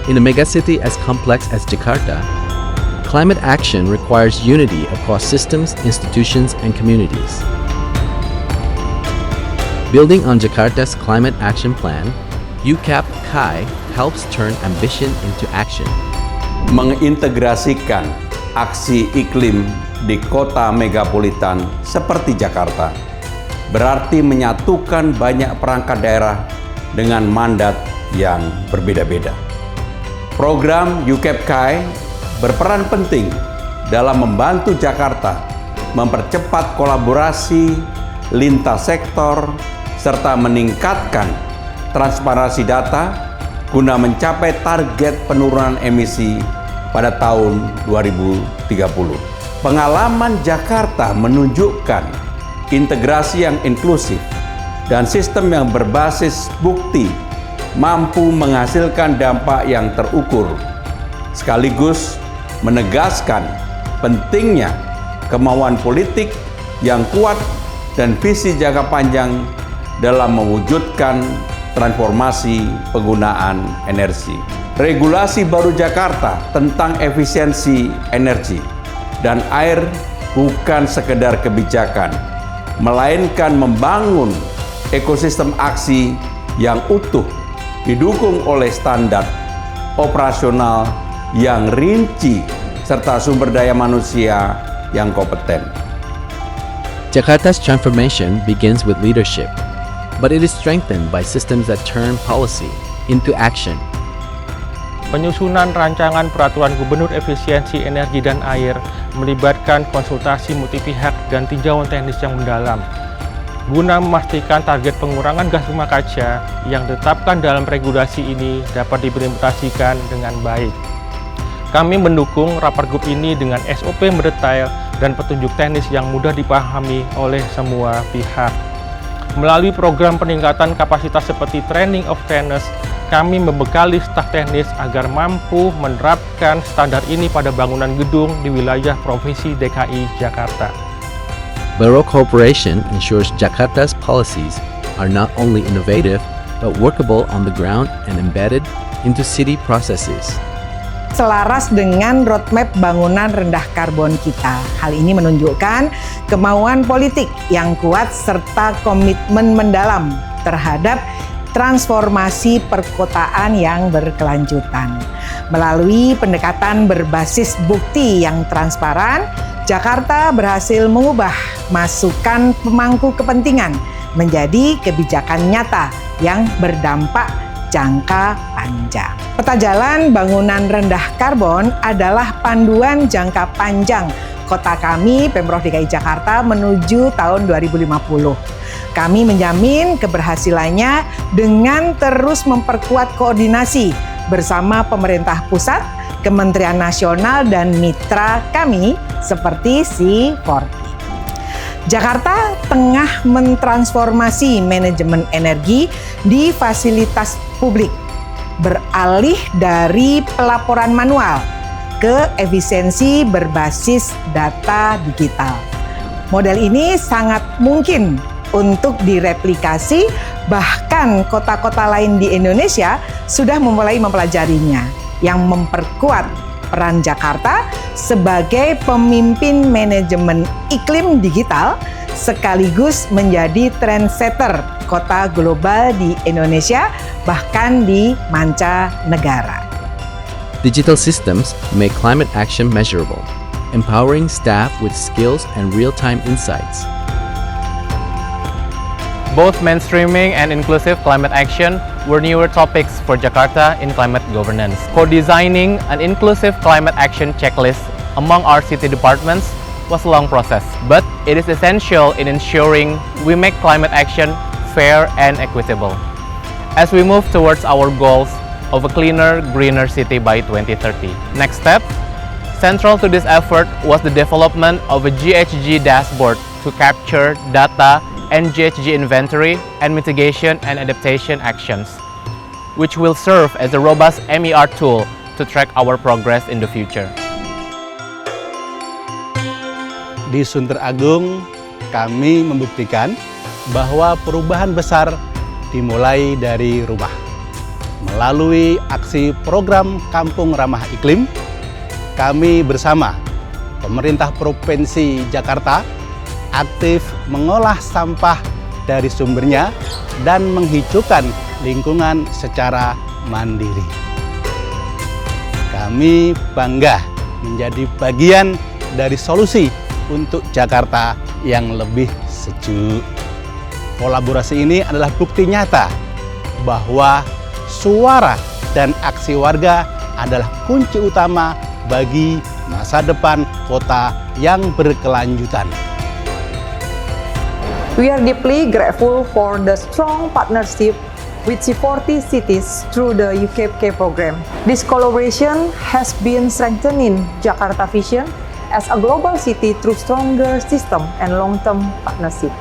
In a megacity as complex as Jakarta, climate action requires unity across systems, institutions, and communities. Building on Jakarta's Climate Action Plan, UCAP KAI helps turn ambition into action. Mengintegrasikan aksi iklim di kota megapolitan seperti Jakarta berarti menyatukan banyak perangkat daerah dengan mandat yang berbeda-beda. Program UCAP KAI berperan penting dalam membantu Jakarta mempercepat kolaborasi lintas sektor serta meningkatkan transparansi data guna mencapai target penurunan emisi pada tahun 2030. Pengalaman Jakarta menunjukkan integrasi yang inklusif dan sistem yang berbasis bukti mampu menghasilkan dampak yang terukur, sekaligus menegaskan pentingnya kemauan politik yang kuat dan visi jangka panjang dalam mewujudkan transformasi penggunaan energi. Regulasi baru Jakarta tentang efisiensi energi dan air bukan sekedar kebijakan, melainkan membangun ekosistem aksi yang utuh, didukung oleh standar operasional yang rinci serta sumber daya manusia yang kompeten. Jakarta's transformation begins with leadership, but it is strengthened by systems that turn policy into action. Penyusunan rancangan peraturan gubernur efisiensi energi dan air melibatkan konsultasi multipihak dan tinjauan teknis yang mendalam, guna memastikan target pengurangan gas rumah kaca yang ditetapkan dalam regulasi ini dapat diimplementasikan dengan baik. Kami mendukung rapat grup ini dengan SOP mendetail dan petunjuk teknis yang mudah dipahami oleh semua pihak. Melalui program peningkatan kapasitas seperti Training of Trainers, kami membekali staf teknis agar mampu menerapkan standar ini pada bangunan gedung di wilayah Provinsi DKI Jakarta. Borough cooperation ensures Jakarta's policies are not only innovative, but workable on the ground and embedded into city processes. Selaras dengan roadmap bangunan rendah karbon kita. Hal ini menunjukkan kemauan politik yang kuat serta komitmen mendalam terhadap transformasi perkotaan yang berkelanjutan. Melalui pendekatan berbasis bukti yang transparan, Jakarta berhasil mengubah masukan pemangku kepentingan menjadi kebijakan nyata yang berdampak jangka panjang. Peta jalan bangunan rendah karbon adalah panduan jangka panjang kota kami, Pemprov DKI Jakarta, menuju tahun 2050. Kami menjamin keberhasilannya dengan terus memperkuat koordinasi bersama pemerintah pusat, Kementerian Nasional, dan mitra kami seperti C40. Jakarta tengah mentransformasi manajemen energi di fasilitas publik, beralih dari pelaporan manual ke efisiensi berbasis data digital. Model ini sangat mungkin untuk direplikasi, bahkan kota-kota lain di Indonesia sudah mulai mempelajarinya, yang memperkuat peran Jakarta sebagai pemimpin manajemen iklim digital sekaligus menjadi trendsetter kota global di Indonesia, bahkan di mancanegara. Digital systems make climate action measurable, empowering staff with skills and real-time insights. Both mainstreaming and inclusive climate action were newer topics for Jakarta in climate governance. Co-designing an inclusive climate action checklist among our city departments was a long process, but it is essential in ensuring we make climate action fair and equitable as we move towards our goals of a cleaner, greener city by 2030. Next step, central to this effort was the development of a GHG dashboard to capture data and GHG inventory and mitigation and adaptation actions, which will serve as a robust MER tool to track our progress in the future. Di Sunter Agung, kami membuktikan bahwa perubahan besar dimulai dari rumah. Melalui aksi program Kampung Ramah Iklim, kami bersama pemerintah Provinsi Jakarta aktif mengolah sampah dari sumbernya dan menghijaukan lingkungan secara mandiri. Kami bangga menjadi bagian dari solusi untuk Jakarta yang lebih sejuk. Kolaborasi ini adalah bukti nyata bahwa suara dan aksi warga adalah kunci utama bagi masa depan kota yang berkelanjutan. We are deeply grateful for the strong partnership with C40 cities through the UKPK program. This collaboration has been strengthening Jakarta vision as a global city through stronger system and long-term partnership.